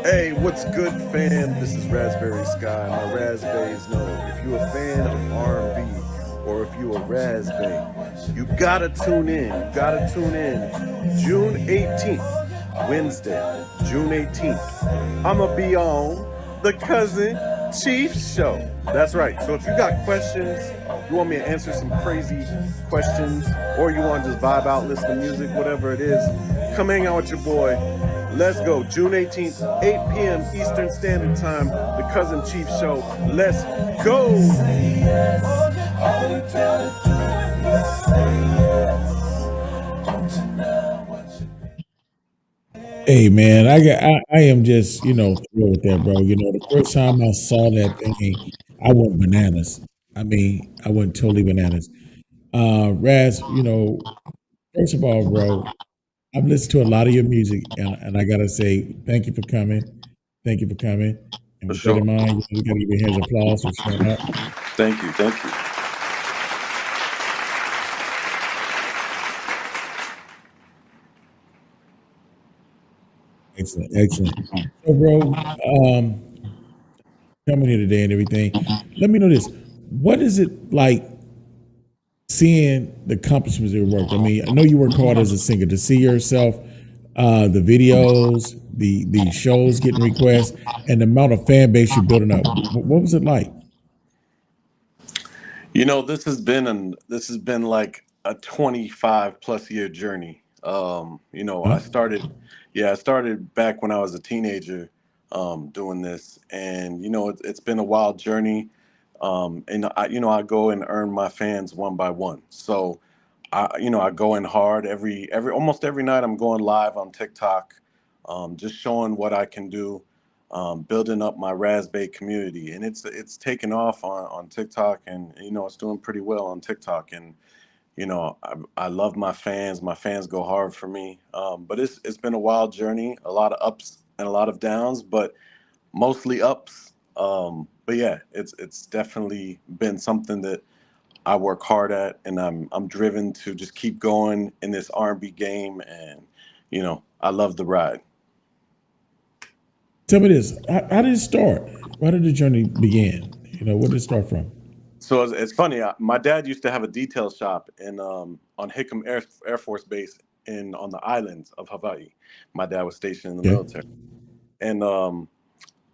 Hey, what's good, fam? This is Rasberry Sky. My Raspberries know if you're a fan of R&B or if you're a Raspberry, you gotta tune in. You gotta tune in. June 18th, Wednesday, June 18th. I'ma be on the Cousin Chief Show. That's right. So if you got questions, you want me to answer some crazy questions, or you want to just vibe out, listen to music, whatever it is, come hang out with your boy. Let's go. June 18th, 8 p.m. Eastern Standard Time, the Cousin Chief Show. Let's go. Hey man, I am just thrilled with that, bro. The first time I saw that thing, I went bananas. I mean, I went totally bananas. Raz, first of all, bro, I've listened to a lot of your music, and I gotta say thank you for coming. Thank you for coming. And For with that sure. in mind, we gotta give you a hands of applause for showing up. Thank you. Thank you. Excellent, excellent. So, bro, coming here today and everything. Let me know this: what is it like seeing the accomplishments of your work? I mean, I know you work hard as a singer. To see yourself, the videos, the shows getting requests, and the amount of fan base you're building up. What was it like? This has been like a 25 plus year journey. I Huh? started back when I was a teenager, doing this, and it's been a wild journey. And I go and earn my fans one by one. So I go in hard every almost every night. I'm going live on TikTok, just showing what I can do, building up my Raspberry community, and it's taken off on TikTok, and it's doing pretty well on TikTok. And I love my fans. My fans go hard for me. But it's been a wild journey, a lot of ups and a lot of downs, but mostly ups. But yeah, it's definitely been something that I work hard at, and I'm driven to just keep going in this R&B game, and I love the ride. Tell me this: how did it start? Why did the journey begin? Where did it start from? So it's funny. My dad used to have a detail shop in on Hickam Air Force Base in on the islands of Hawaii. My dad was stationed in the Okay. military, and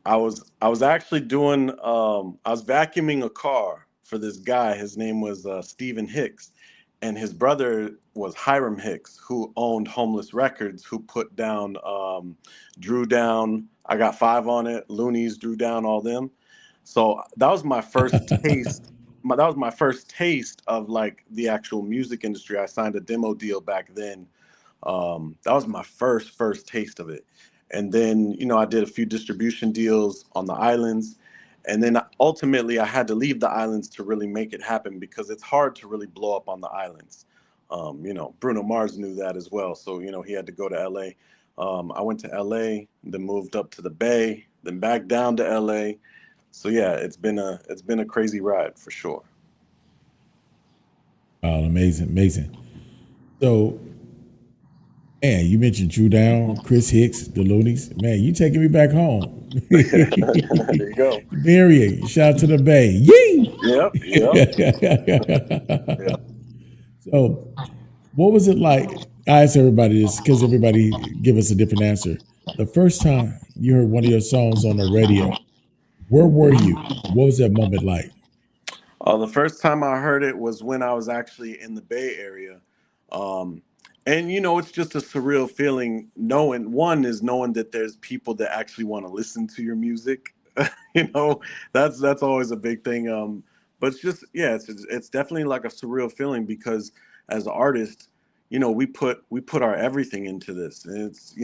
I was actually doing I was vacuuming a car for this guy. His name was Stephen Hicks, and his brother was Hiram Hicks, who owned Homeless Records, who put down Drew Down. I Got Five on it. Loonies, Drew Down, all them. So that was my first taste. That was my first taste of like the actual music industry. I signed a demo deal back then. That was my first taste of it. And then I did a few distribution deals on the islands, and then ultimately I had to leave the islands to really make it happen because it's hard to really blow up on the islands. Bruno Mars knew that as well, so he had to go to LA. I went to LA, then moved up to the Bay, then back down to LA. So yeah, it's been a crazy ride for sure. Oh, amazing, amazing. So, man, you mentioned Drew Down, Chris Hicks, the Loonies. Man, you taking me back home. There you go. Period. Shout out to the Bay. Yee! Yep, yep, yep. So, what was it like? I ask everybody this because everybody give us a different answer. The first time you heard one of your songs on the radio, where were you? What was that moment like? The first time I heard it was when I was actually in the Bay Area. Um, and it's just a surreal feeling knowing that there's people that actually want to listen to your music. you know, that's always a big thing. But it's just, yeah, it's definitely like a surreal feeling because as an artist, we put our everything into this. And it's,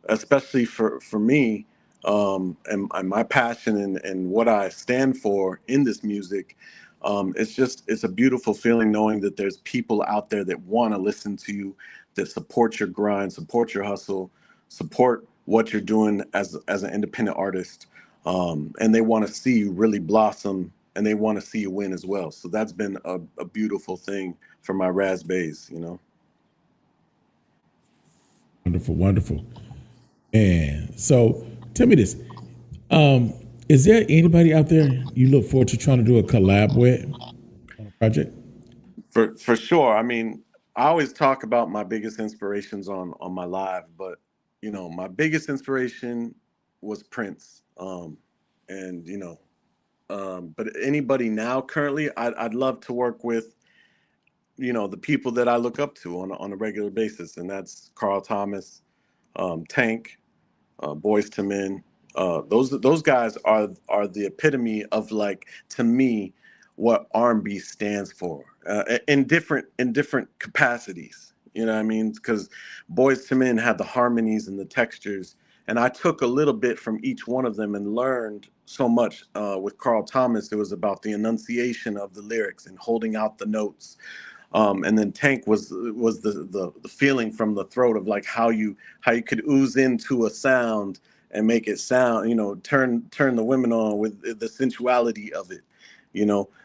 especially for me, and my passion and what I stand for in this music. It's a beautiful feeling knowing that there's people out there that want to listen to you, that support your grind, support your hustle, support what you're doing as an independent artist, and they want to see you really blossom, and they want to see you win as well. So that's been a beautiful thing for my Raspberries. Wonderful, wonderful. And so Tell me this: is there anybody out there you look forward to trying to do a collab with on a project? For sure. I mean, I always talk about my biggest inspirations on my live, but my biggest inspiration was Prince. And but anybody now currently, I'd love to work with the people that I look up to on a regular basis, and that's Carl Thomas, Tank, Boys to Men. Those guys are the epitome of, like, to me, what R&B stands for, in different capacities. You know what I mean? Because Boys to Men had the harmonies and the textures, and I took a little bit from each one of them and learned so much. With Carl Thomas, it was about the enunciation of the lyrics and holding out the notes, and then Tank was the feeling from the throat of, like, how you could ooze into a sound and make it sound, turn the women on with the sensuality of it.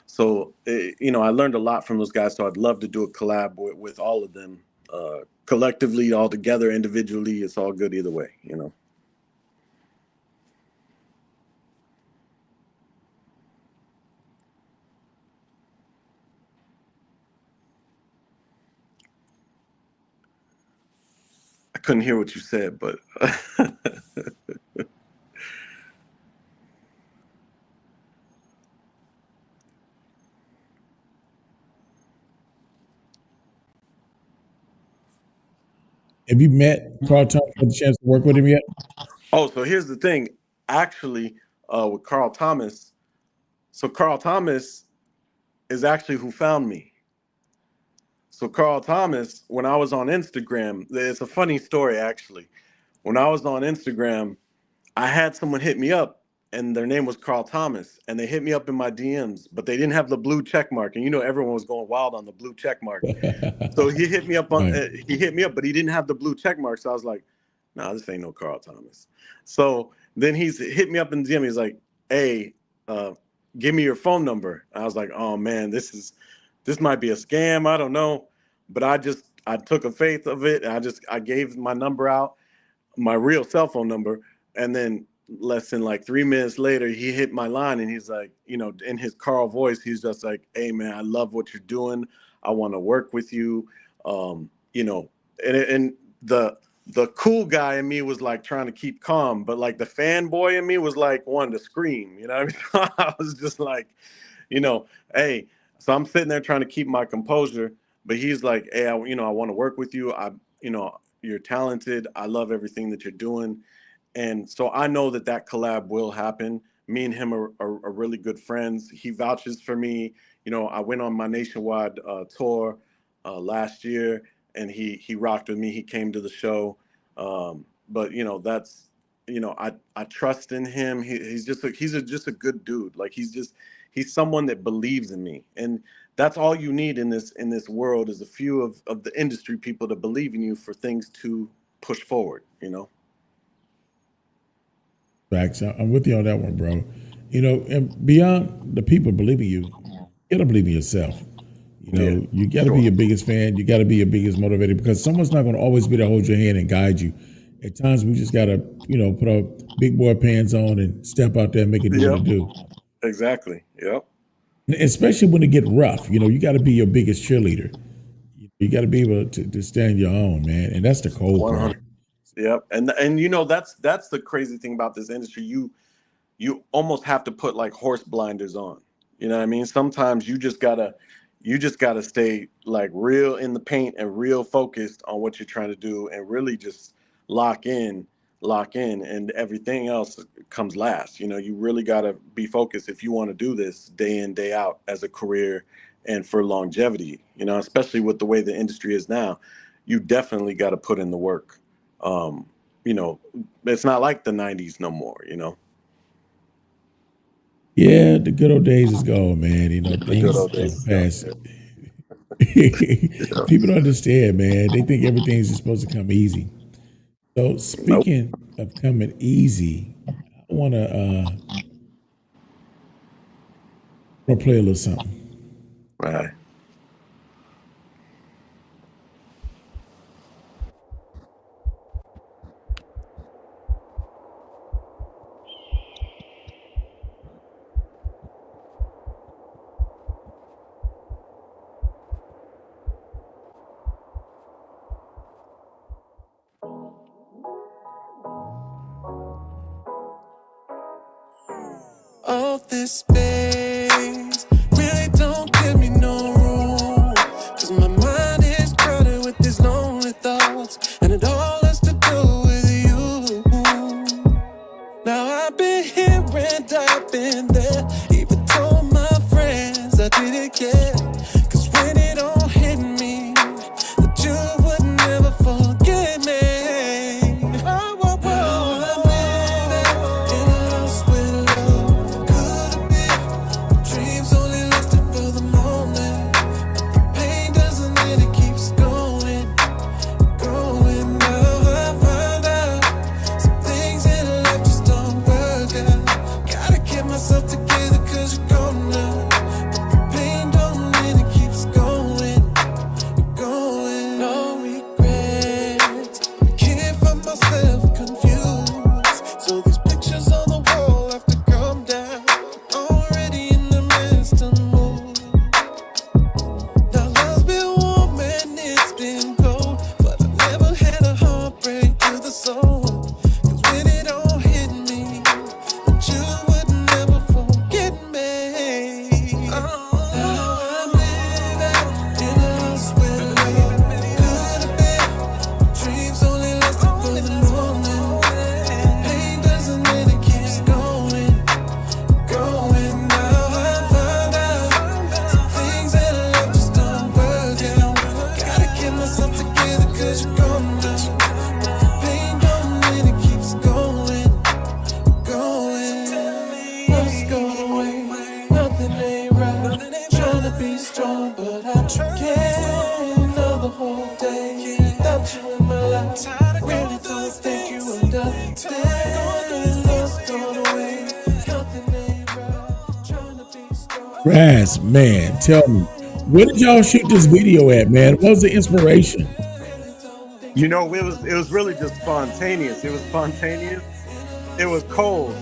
So I learned a lot from those guys. So I'd love to do a collab with all of them, collectively, all together, individually. It's all good either way. I couldn't hear what you said, but Have you met Carl Thomas? Had the chance to work with him yet? oh, so here's the thing. Actually, with Carl Thomas, so Carl Thomas is actually who found me. So Carl Thomas, when I was on Instagram, it's a funny story actually. When I was on Instagram, I had someone hit me up, and their name was Carl Thomas, and they hit me up in my DMs, but they didn't have the blue check mark, and everyone was going wild on the blue check mark. So he hit me up Right. but he didn't have the blue check mark. So I was like, "Nah, this ain't no Carl Thomas." So then he's hit me up in the DM. He's like, "Hey, uh, give me your phone number." I was like, "Oh man, this might be a scam. I don't know," but I took a faith of it. And I gave my number out, my real cell phone number, and then less than like 3 minutes later, he hit my line, and he's like, in his Carl voice, he's just like, "Hey man, I love what you're doing. I want to work with you." Um, you know, and the cool guy in me was like trying to keep calm, but like the fanboy in me was like wanting to scream. You know what I mean? So I was just like, you know, hey. So I'm sitting there trying to keep my composure, but he's like, "Hey, I want to work with you. You know, you're talented. I love everything that you're doing." And so I know that that collab will happen. Me and him are really good friends. He vouches for me. I went on my nationwide tour last year, and he rocked with me. He came to the show. But that's I trust in him. He's just a good dude. Like he's someone that believes in me, and that's all you need in this world is a few of the industry people to believe in you for things to push forward. Facts. I'm with you on that one, bro. And beyond the people believing you, you gotta believe in yourself. Yeah, You for gotta be sure. your biggest fan. You gotta be your biggest motivator because someone's not gonna always be there to hold your hand and guide you. At times, we just gotta, put our big boy pants on and step out there and make it do what Yep, it do. exactly. Yep, And especially when it get rough, you gotta be your biggest cheerleader. You gotta be able to stand your own, man. And that's the cold 100. part. Yep, and that's the crazy thing about this industry. You almost have to put like horse blinders on. You know what I mean? Sometimes you just gotta stay like real in the paint and real focused on what you're trying to do and really just lock in, lock in, and everything else comes last. You really gotta be focused if you want to do this day in, day out as a career and for longevity, especially with the way the industry is now. You definitely gotta put in the work. Um, you know, it's not like the '90s no more. Yeah, the good old days is gone, man. The good Things old are days is gone. past. Yeah. People don't understand, man. They think everything's just supposed to come easy. So Nope. speaking of coming easy, I wanna play a little something. Right. All this space really don't give me no room. Cause my mind is crowded with these lonely thoughts, and it all has to do with you. Now I've been here and I've been there, even told my friends I didn't care. Cause when it all hit me, that you would never forget me. Oh, oh, oh. Now I'm living in a house with love. Could have been, dreams only lasted for the moment. Pain doesn't end, it keeps going, going. Now I find out some things in life just don't work out. Gotta get myself together cause you're gone now. Pain don't end, it keeps going, going. No regrets, I can't find myself confused. So these pictures on the wall have to come down. Already in the midst of move. Now love's been warm and it's been cold, but I never had a heartbreak to the soul. Cause when it all hit me, that you would never forget me. Oh, now I'm living in a house where love could have been. Dreams only lasted for the moment. Pain doesn't end, it keeps going, going. Now I find out some things in life just don't work out. Gotta get myself together cause you're gone now. Pain don't end, it keeps going, going. What's going away? Nothing ain't right. Trying to be strong, but I can't. Another whole day without you in my life. Really don't think you understand. What's going away? Nothing ain't right. Trying to be strong. Raz, man, tell me, where did y'all shoot this video at, man? What was the inspiration? You know, it was really just spontaneous. It was spontaneous. It was cold.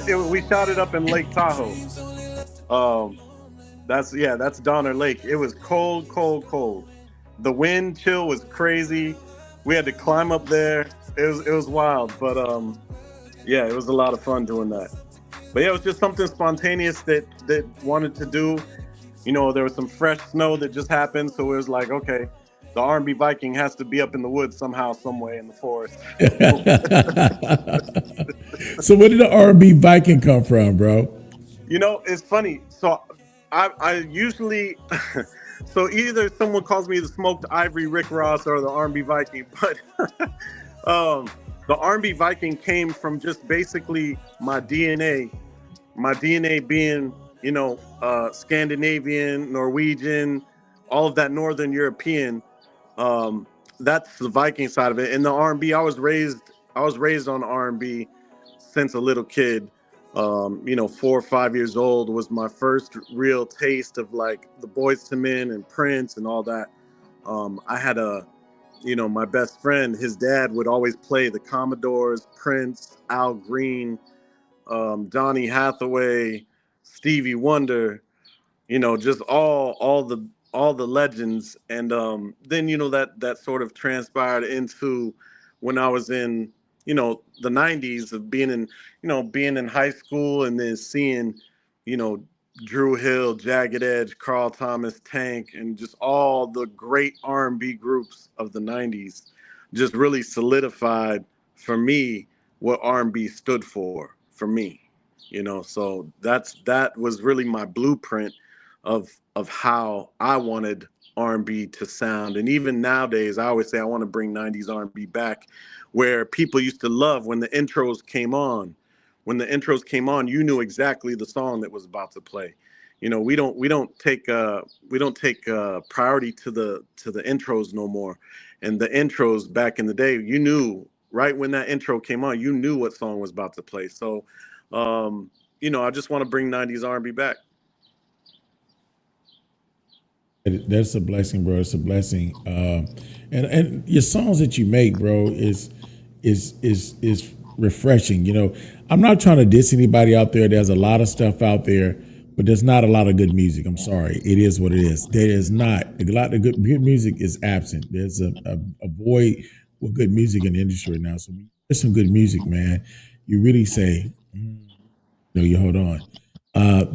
We shot it up in Lake Tahoe. Um, that's Donner Lake. It was cold, cold, cold. The wind chill was crazy. We had to climb up there. It was wild, but yeah, it was a lot of fun doing that. But yeah, it was just something spontaneous that wanted to do. You know, there was some fresh snow that just happened, so it was like, okay, the R&B Viking has to be up in the woods somehow, some way in the forest. So where did the R&B Viking come from, bro? You know, it's funny. So I usually so either someone calls me the smoked ivory Rick Ross or the R&B Viking, but um, the R&B Viking came from just basically my DNA. My DNA being, Scandinavian, Norwegian, all of that Northern European. Um, that's the Viking side of it. And the R&B, I was raised on R&B since a little kid. 4 or 5 years old was my first real taste of like the Boys to Men and Prince and all that. I had my best friend, his dad would always play the Commodores, Prince, Al Green, Donny Hathaway, Stevie Wonder, just all the legends. And then that sort of transpired into when I was in the 90s of being in high school and then seeing you know Drew Hill, Jagged Edge, Carl Thomas, Tank, and just all the great R&B groups of the 90s just really solidified for me what R&B stood for me. So that was really my blueprint of how I wanted R&B to sound. And even nowadays, I always say I want to bring 90s R&B back, where people used to love when the intros came on. When the intros came on, you knew exactly the song that was about to play. We don't take priority to the intros no more. And the intros back in the day, you knew right when that intro came on, you knew what song was about to play. So, I just want to bring 90s R&B back. That's a blessing, bro. It's a blessing. And your songs that you make, bro, is refreshing. I'm not trying to diss anybody out there. There's a lot of stuff out there, but there's not a lot of good music. I'm sorry. It is what it is. There is not a lot of good music is absent. There's a void with good music in the industry right now. So when you hear some good music, man, you really say, No, you hold on.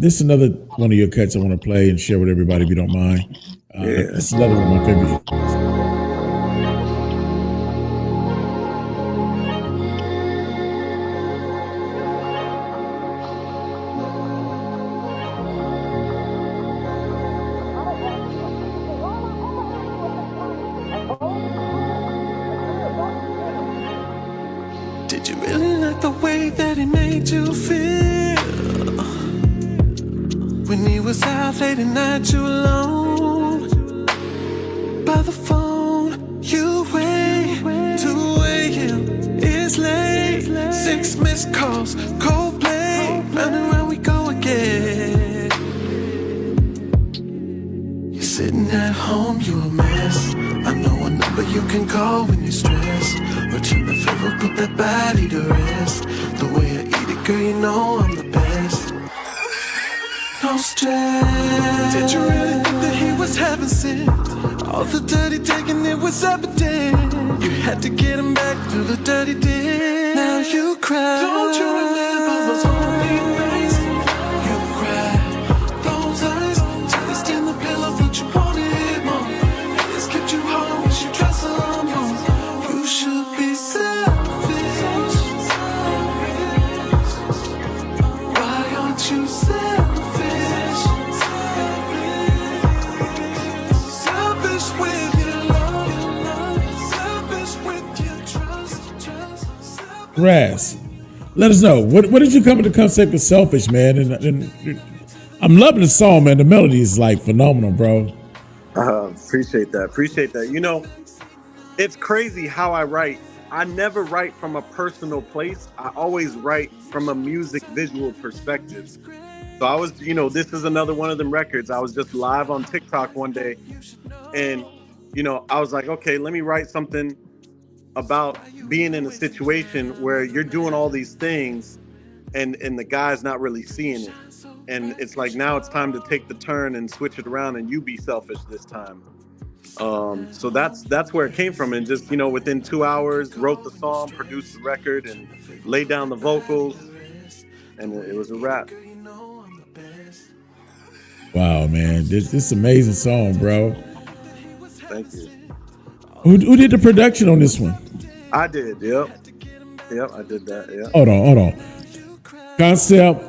This is another one of your cuts I want to play and share with everybody if you don't mind. Yeah. This is another one of my favorite. Did you really like the way that he made you feel? When he was out late at night, you alone by the phone. You wait, 2 a.m. It's late. 6 missed calls, Coldplay. Round and round we go again. You're sitting at home, you a mess. I know a number you can call when you're stressed. Return the favor, put that body to rest. The way I eat it, girl, you know I'm the best. No stress. Did you really think that he was heaven sent? All the dirty taking, it was evident. You had to get him back to the dirty day. Now you cry. Don't you remember those lonely nights? You cried those eyes, tears in the pillow, but you wanted more. This kept you home, wish you tried some more. You should be selfish. Why aren't you selfish? Selfish with your love, selfish with your trust. Raz, let us know what did you come to the concept of selfish, man? And I'm loving the song, man. The melody is like phenomenal, bro. Appreciate that. Appreciate that. You know, it's crazy how I write. I never write from a personal place. I always write from a music visual perspective. So I was, this is another one of them records. I was just live on TikTok one day and, I was like, okay, let me write something about being in a situation where you're doing all these things and the guy's not really seeing it. And it's like, now it's time to take the turn and switch it around and you be selfish this time. So that's where it came from. And just, within 2 hours, wrote the song, produced the record and laid down the vocals and it was a wrap. Wow, man. This is an amazing song, bro. Thank you. Who did the production on this one? I did. Yep, I did that. Yeah. Hold on. Concept,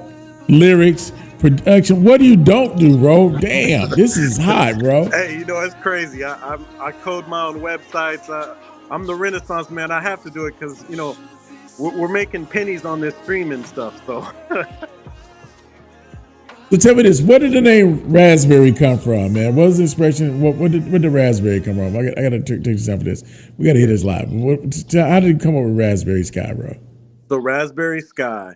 lyrics, production. What do you don't do, bro? Damn, this is hot, bro. Hey, it's crazy. I code my own websites. I'm the Renaissance man. I have to do it because we're making pennies on this streaming stuff. So. So tell me this: where did the name Rasberry come from, man? What was the expression? Where did Rasberry come from? I got to take this time for this. We got to hit this live. How did it come up with Rasberry Sky, bro? So Rasberry Sky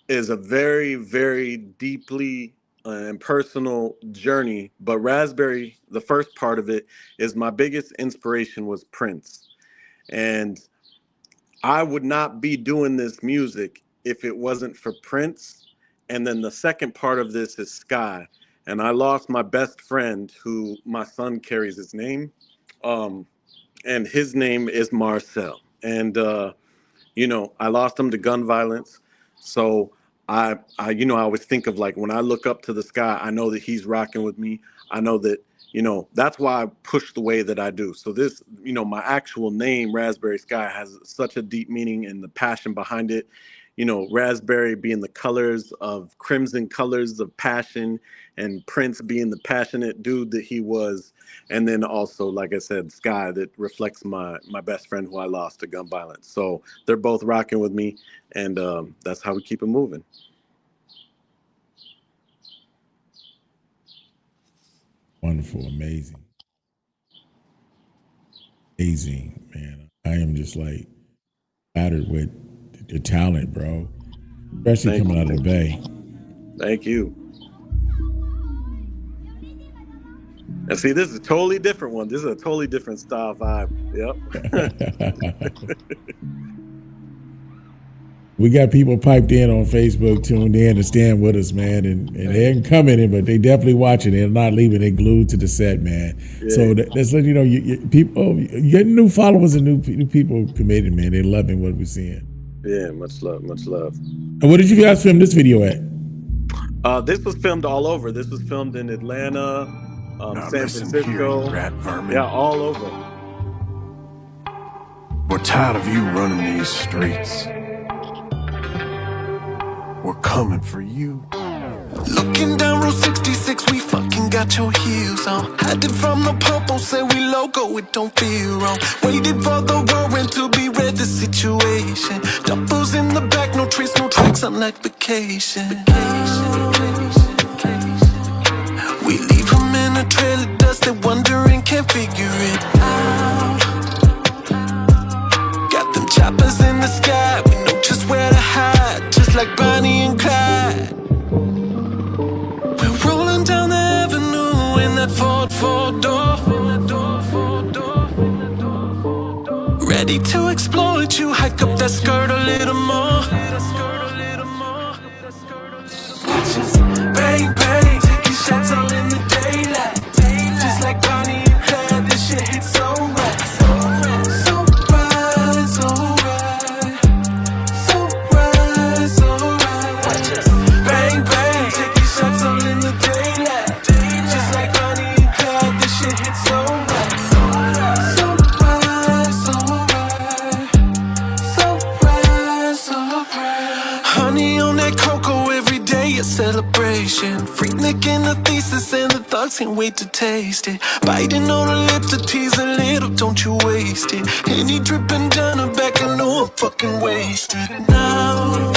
is a very, very deeply and personal journey. But Rasberry, the first part of it, is my biggest inspiration was Prince, and I would not be doing this music if it wasn't for Prince. And then the second part of this is Sky. And I lost my best friend who my son carries his name. And his name is Marcel. And, I lost him to gun violence. So I always think of like, when I look up to the sky, I know that he's rocking with me. I know that, that's why I push the way that I do. So this, my actual name, Rasberry Sky, has such a deep meaning and the passion behind it. Raspberry being the colors of crimson colors of passion, and Prince being the passionate dude that he was. And then also, like I said, Sky, that reflects my best friend who I lost to gun violence. So they're both rocking with me, and that's how we keep it moving. Wonderful, amazing, man. I am just like battered with the talent, bro. Especially coming out of the Bay. Thank you. And see, this is a totally different one. This is a totally different style vibe. Yep. We got people piped in on Facebook, tuned in to stand with us, man. And they ain't coming in, but they definitely watching. They're not leaving. They glued to the set, man. Yeah. So that's letting you know, people, you getting new followers and new people committed, man. They loving what we're seeing. Yeah, much love, much love. And where did you guys film this video at? This was filmed all over. This was filmed in Atlanta, Now San listen here, you Francisco. rat vermin. Yeah, all over. We're tired of you running these streets. We're coming for you. Looking down Route 66, we fucking got your heels on. Hiding from the popo, say we loco, it don't feel wrong. Waited for the whirlwind to be read the situation. Duffels in the back, no trace, no tracks, unlike vacation. We leave them in a trail of dust, they're wondering, can't figure it out. Got them choppers in the sky, we know just where to hide, just like Bonnie and Clyde. We're rolling down the avenue in that Ford four-door, ready to exploit you, hike up that skirt a little more. Bang, bang, taking shots all in the daylight. Just like Bonnie and Clyde, this shit hits so right. So right, so right. So right, so right. Bang, bang, taking shots all in the daylight. Just like Bonnie and Clyde, this shit hits so right. So right, so right. So right, so right. Honey on that cocoa, every day a celebration. Freaknik in the thesis and the thugs can't wait to taste it. Biting on her lips to tease a little, don't you waste it. Henny dripping down her back, I know I'm fucking wasted now.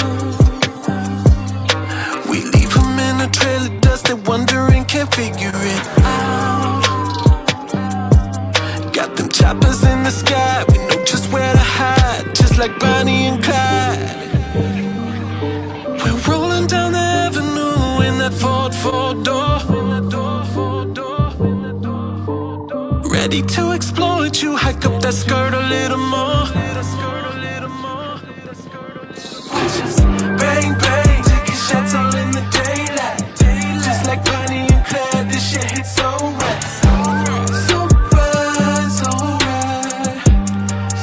We leave them in a trail of dust, they're wondering, can't figure it out. Got them choppers in the sky, we know just where to hide, just like Bonnie and Clyde. We're rolling down the avenue in that Ford four-door, ready to exploit you, hike up that skirt a little more. Bang, bang, taking shots all in the daylight. Just like Bonnie and Clyde, this shit hits so right. So right, so right.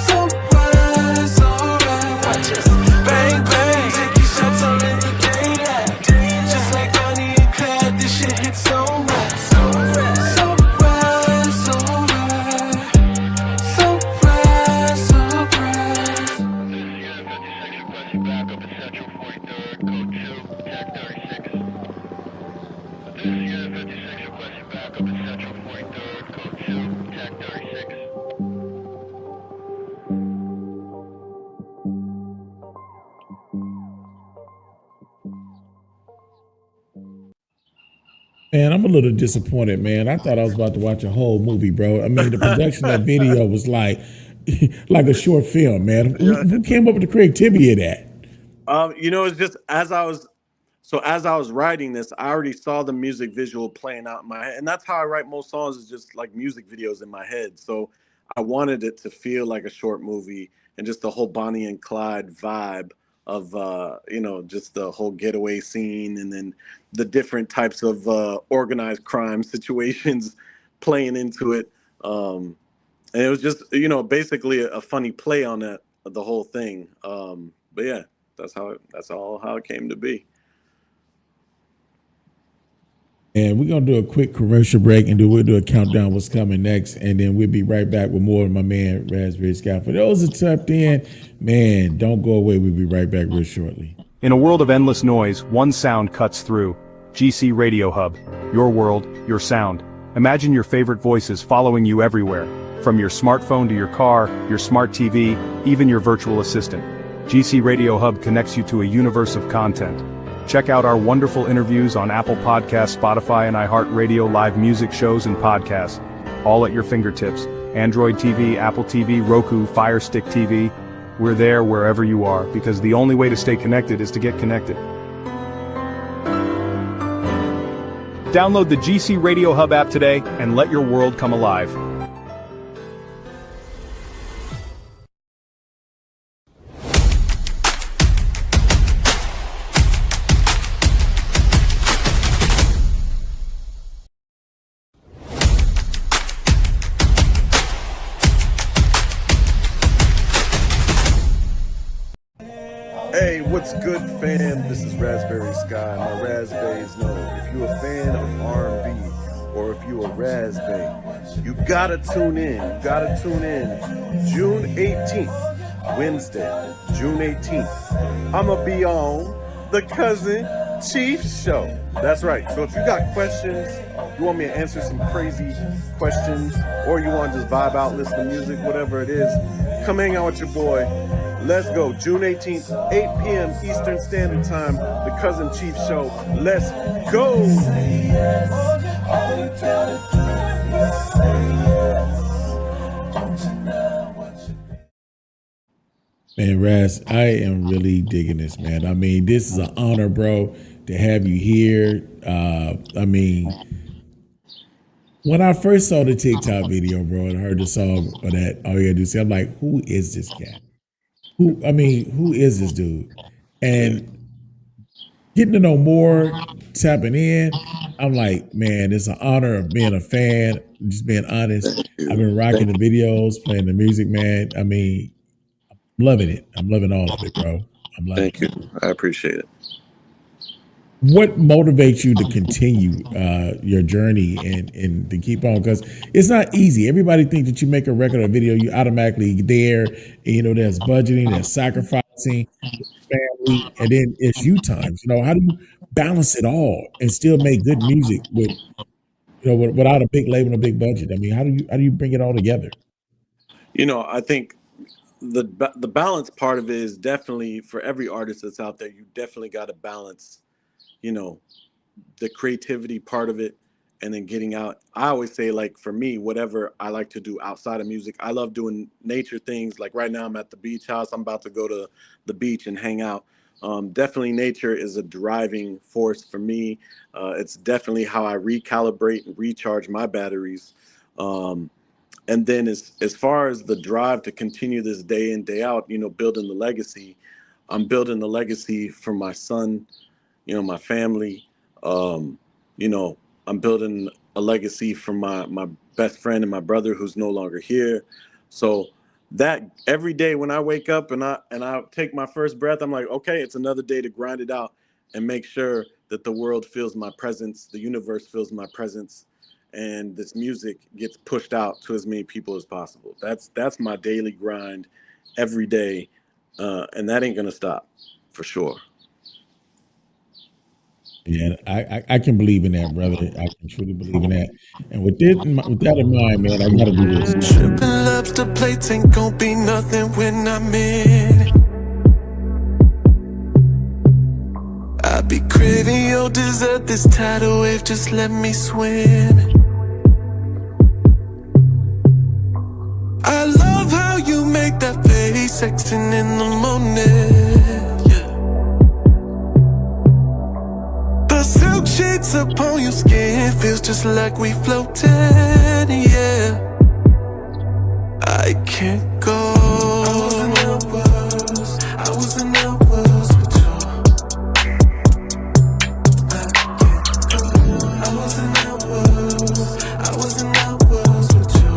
So right, so right. Bang, bang, taking shots all in the daylight. Just like Bonnie and Clyde, this shit hits so right. So right, so right. So right, so right. Man, I'm a little disappointed, man. I thought I was about to watch a whole movie, bro. I mean, the production of that video was like a short film, man. Who came up with the creativity of that? It's just as I was writing this, I already saw the music visual playing out in my head, and that's how I write most songs, is just like music videos in my head. So I wanted it to feel like a short movie, and just the whole Bonnie and Clyde vibe of just the whole getaway scene, and then the different types of organized crime situations playing into it. And it was just basically a funny play on the whole thing. But yeah, that's all how it came to be. And we're gonna do a quick commercial break, and we'll do a countdown what's coming next, and then we'll be right back with more of my man Rasberry Scott. For those that tapped in, man, don't go away. We'll be right back real shortly. In a world of endless noise, one sound cuts through. GC Radio Hub. Your world, your sound. Imagine your favorite voices following you everywhere. From your smartphone to your car, your smart TV, even your virtual assistant. GC Radio Hub connects you to a universe of content. Check out our wonderful interviews on Apple Podcasts, Spotify, and iHeartRadio live music shows and podcasts. All at your fingertips. Android TV, Apple TV, Roku, Fire Stick TV. We're there wherever you are, because the only way to stay connected is to get connected. Download the GC Radio Hub app today and let your world come alive. Hey, what's good, fam? This is Rasberry Sky. My Raspberries know if you're a fan of R&B or if you're a Raspberry, you gotta tune in. You gotta tune in June 18th, Wednesday, June 18th. I'ma be on the Cuzzin Chief Show. That's right. So if you got questions, you want me to answer some crazy questions, or you want to just vibe out, listen to music, whatever it is, come hang out with your boy. Let's go. June 18th, 8 p.m. Eastern Standard Time, the Cuzzin Chief Show. Let's go. Man, Raz, I am really digging this, man. I mean, this is an honor, bro, to have you here. I mean, when I first saw the TikTok video, bro, and heard the song or that, all you gotta do is say, I'm like, who is this cat? Who is this dude? And getting to know more, tapping in, I'm like, man, it's an honor of being a fan, just being honest. I've been rocking the videos, playing the music, man. I mean, I'm loving it. I'm loving all of it, bro. I'm loving Thank you. I appreciate it. What motivates you to continue your journey and to keep on? Because it's not easy. Everybody thinks that you make a record or video, you automatically there. And, you know, there's budgeting, there's sacrificing, family, and then it's you times. You know, how do you balance it all and still make good music with, you know, without a big label and a big budget? I mean, how do you bring it all together? You know, I think the balance part of it is definitely for every artist that's out there. You definitely got to balance, you know, the creativity part of it, and then getting out. I always say, like, for me, whatever I like to do outside of music, I love doing nature things. Like right now I'm at the beach house. I'm about to go to the beach and hang out. Definitely nature is a driving force for me. It's definitely how I recalibrate and recharge my batteries. And then as far as the drive to continue this day in, day out, you know, building the legacy, I'm building the legacy for my son, you know, my family. You know, I'm building a legacy for my best friend and my brother who's no longer here. So that every day when I wake up and I take my first breath, I'm like, okay, it's another day to grind it out and make sure that the world feels my presence, the universe feels my presence, and this music gets pushed out to as many people as possible. That's my daily grind every day, and that ain't gonna stop for sure. Yeah, I can believe in that, brother. I can truly believe in that. And with that in mind, man, I gotta do this. Tripping lobster plates ain't gon' be nothing when I'm in it. I be craving your dessert, this tidal wave, just let me swim in. I love how you make that face sexing in the morning. Yeah. The silk sheets upon your skin feels just like we floating. Yeah, I can't go. I was in hours with you. I can't go. I was in hours with you.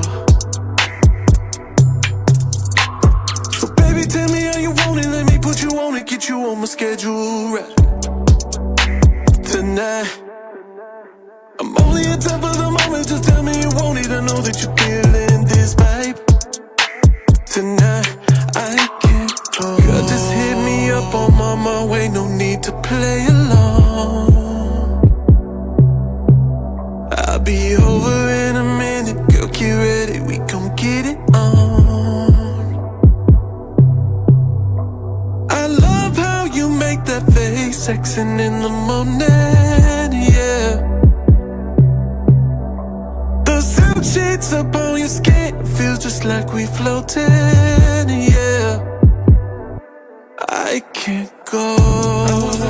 So baby, tell me how you want it, let me put you on it, get you on my schedule right tonight. I'm only in time for the moment, just tell me you want it, I know that you're feeling this vibe tonight. I can't go. Girl, just hit me up on my way, no need to play along. I'll be over in a minute, girl, get ready, we gon' get it on. I love how you make that face sexing in the morning, yeah. The silk sheets up on your skin feels just like we floating, yeah. I can't go. I was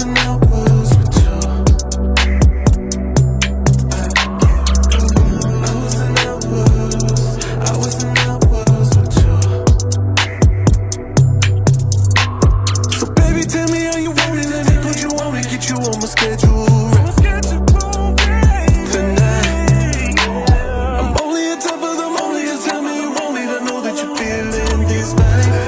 in hours with you. I can't go. I was in hours with you. So baby, tell me how you want it, let me put you on it, get you on my schedule right tonight. I'm only in time for the moment, just tell me you want it, I know that you're feeling this vibe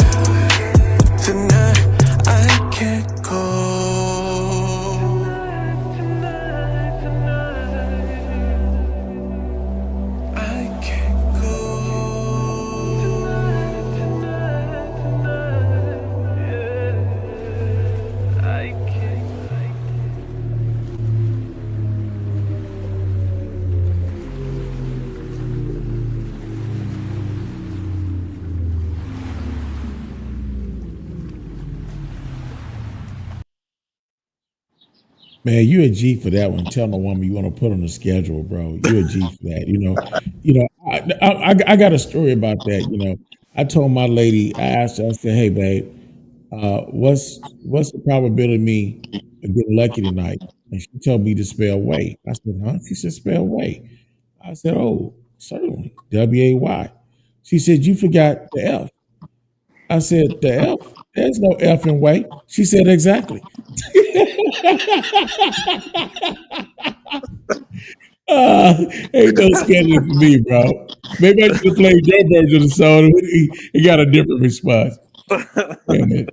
Man, you a G for that one. Telling a woman you want to put on the schedule, bro. You a G for that. I got a story about that. I told my lady, I asked her, I said, "Hey, babe, what's the probability of me getting lucky tonight?" And she told me to spell way. I said, "Huh?" She said, "Spell way." I said, "Oh, certainly, WAY." She said, "You forgot the F." I said, "The F? There's no F in way." She said, "Exactly." Ain't no scheduling for me, bro. Maybe I should have played your version of the song. He got a different response. Damn it.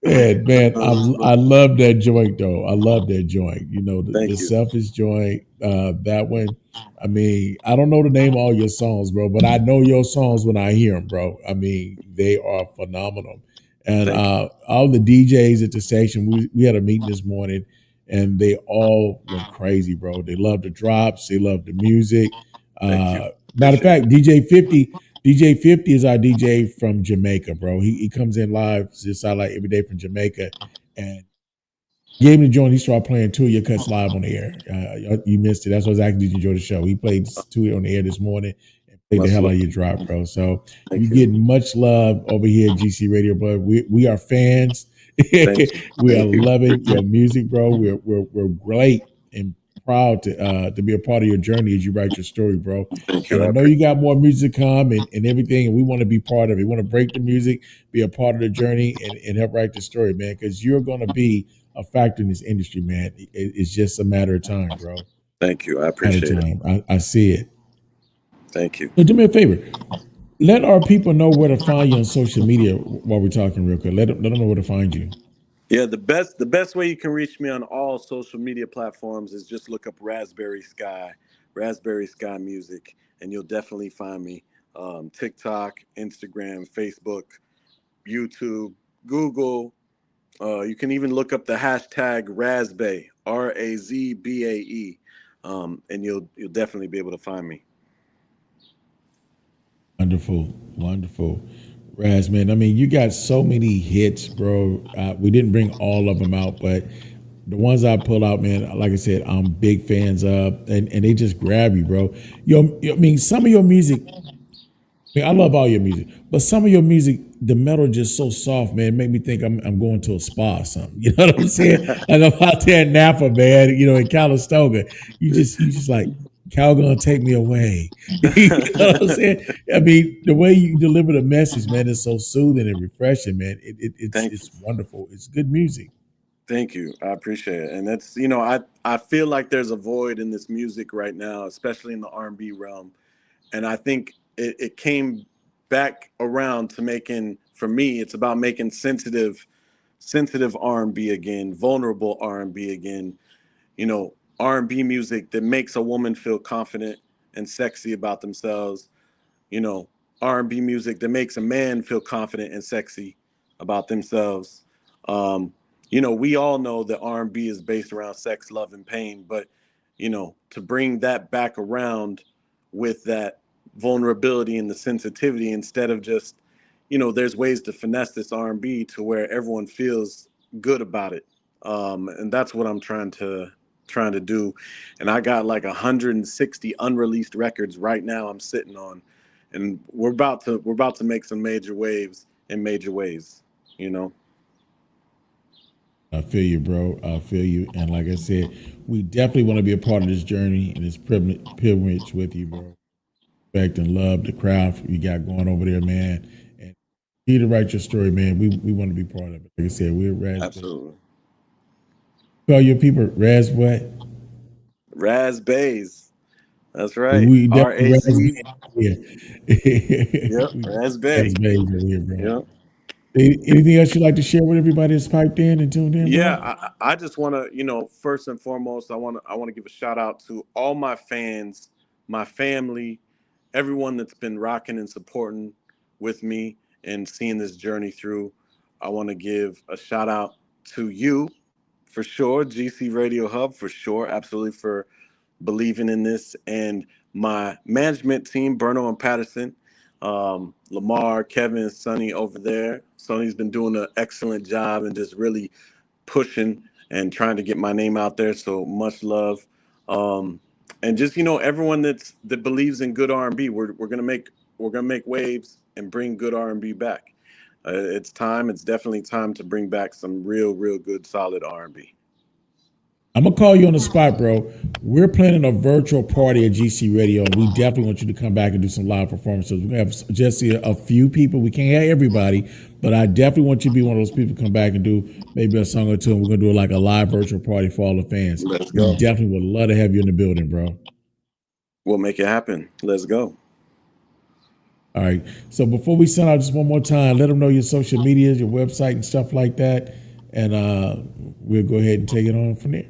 Man, That's I funny. love that joint though. I love that joint. The Thank you. selfish joint. That one. I mean, I don't know the name of all your songs, bro, but I know your songs when I hear them, bro. I mean, they are phenomenal. And Thank you. all the DJs at the station, we had a meeting this morning, and they all went crazy, bro. They love the drops. They love the music. Thank you. Matter of Appreciate fact, DJ 50 is our DJ from Jamaica, bro. He comes in live just I like every day from Jamaica, and gave him the joint. He started playing two of your cuts live on the air. You missed it. That's what exactly did you enjoy the show. He played two on the air this morning and played the my hell out of salute. your drop, bro. So you Thank you. getting much love over here at GC Radio, bro. We are fans. Thank you. We are Thank you. loving Appreciate your music, bro. We're great and proud to be a part of your journey as you write your story, bro. it. Thank And you. I I know appreciate you got more music to come and everything, and we want to be part of it. We want to break the music, be a part of the journey, and help write the story, man, because you're going to be a factor in this industry, man. It's just a matter of time, bro. Thank you. I Matter of appreciate it. time. I see it. Thank you. So do me a favor. Let our people know where to find you on social media while we're talking real quick. Let them know where to find you. Yeah, the best way you can reach me on all social media platforms is just look up Raspberry Sky Music, and you'll definitely find me. TikTok, Instagram, Facebook, YouTube, Google. You can even look up the hashtag Razbae, Razbae, and you'll definitely be able to find me. Wonderful. Wonderful. Raz, man, I mean, you got so many hits, bro. We didn't bring all of them out, but the ones I pull out, man, like I said, I'm big fans of, and they just grab you, bro. I mean, some of your music, I mean, I love all your music, but some of your music, the metal just so soft, man, make me think I'm going to a spa or something. You know what I'm saying? Like I'm out there in Napa, man, in Calistoga. You just like, Cal gonna take me away. You know what I'm saying? I mean, the way you deliver the message, man, is so soothing and refreshing, man. It's Thank you. it's wonderful. It's good music. Thank you. I appreciate it. And that's, I feel like there's a void in this music right now, especially in the R&B realm. And I think it came back around to making, for me, it's about making sensitive R&B again, vulnerable R&B again, R&B music that makes a woman feel confident and sexy about themselves, you know, R&B music that makes a man feel confident and sexy about themselves. Um, we all know that R&B is based around sex, love, and pain, but to bring that back around with that vulnerability and the sensitivity instead of just, there's ways to finesse this R&B to where everyone feels good about it, and that's what I'm trying to do. And I got like 160 unreleased records right now I'm sitting on, and we're about to make some major waves in major ways. You know. I feel you, bro. I feel you. And like I said, we definitely want to be a part of this journey and this pilgrimage with you, bro. Respect and love the craft you got going over there, man. And you to write your story, man. We want to be part of it. Like I said, we're Raspberry. Absolutely. Call your people Raz what? Raspberries. That's right. We definitely RAZ. Raspberry here. Yep. We Raspberry. Raspberry over here, bro. Yep. Anything else you'd like to share with everybody that's piped in and tuned in, Yeah, bro? I just want to, first and foremost, I want to give a shout out to all my fans, my family, everyone that's been rocking and supporting with me and seeing this journey through. I want to give a shout out to you for sure, GC Radio Hub for sure, absolutely, for believing in this, and my management team, Berno and Patterson, Lamar, Kevin, Sonny over there. Sonny's been doing an excellent job and just really pushing and trying to get my name out there. So much love. And just, everyone that believes in good R&B, we're gonna make waves and bring good R&B back. It's time. It's definitely time to bring back some real good solid R&B. I'm gonna call you on the spot, bro. We're planning a virtual party at GC Radio, and we definitely want you to come back and do some live performances. We're gonna have just a few people. We can't have everybody, but I definitely want you to be one of those people to come back and do maybe a song or two. And we're gonna do like a live virtual party for all the fans. Let's go. We definitely would love to have you in the building, bro. We'll make it happen. Let's go. All right. So before we send out, just one more time, let them know your social medias, your website, and stuff like that, and we'll go ahead and take it on from there.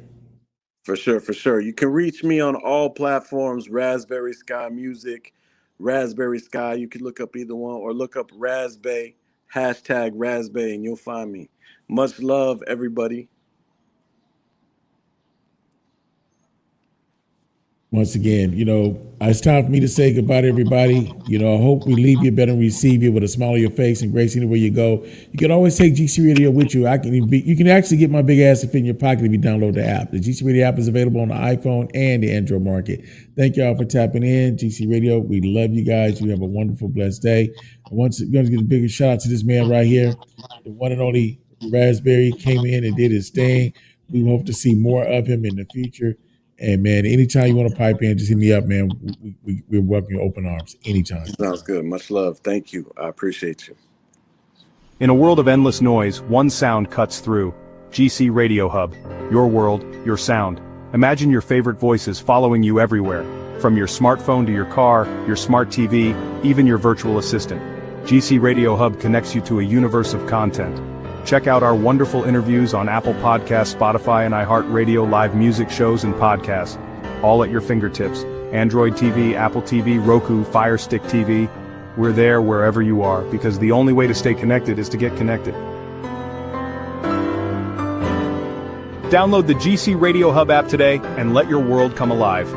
For sure. You can reach me on all platforms, Rasberry Sky Music, Rasberry Sky. You can look up either one or look up Rasberry, #Rasberry, and you'll find me. Much love, everybody. Once again, it's time for me to say goodbye to everybody. I hope we leave you better and receive you with a smile on your face and grace anywhere you go. You can always take GC Radio with you. You can actually get my big ass to fit in your pocket if you download the app. The GC Radio app is available on the iPhone and the Android market. Thank y'all for tapping in. GC Radio, we love you guys. You have a wonderful, blessed day. And once again, give a big shout out to this man right here, the one and only Rasberry, came in and did his thing. We hope to see more of him in the future. And man, anytime you want to pipe in, just hit me up, man. We're welcome you open arms anytime. Sounds good. Much love. Thank you. I appreciate you. In a world of endless noise, one sound cuts through. GC Radio Hub. Your world, your sound. Imagine your favorite voices following you everywhere. From your smartphone to your car, your smart TV, even your virtual assistant. GC Radio Hub connects you to a universe of content. Check out our wonderful interviews on Apple Podcasts, Spotify, and iHeartRadio, live music shows and podcasts. All at your fingertips. Android TV, Apple TV, Roku, Fire Stick TV. We're there wherever you are, because the only way to stay connected is to get connected. Download the GC Radio Hub app today and let your world come alive.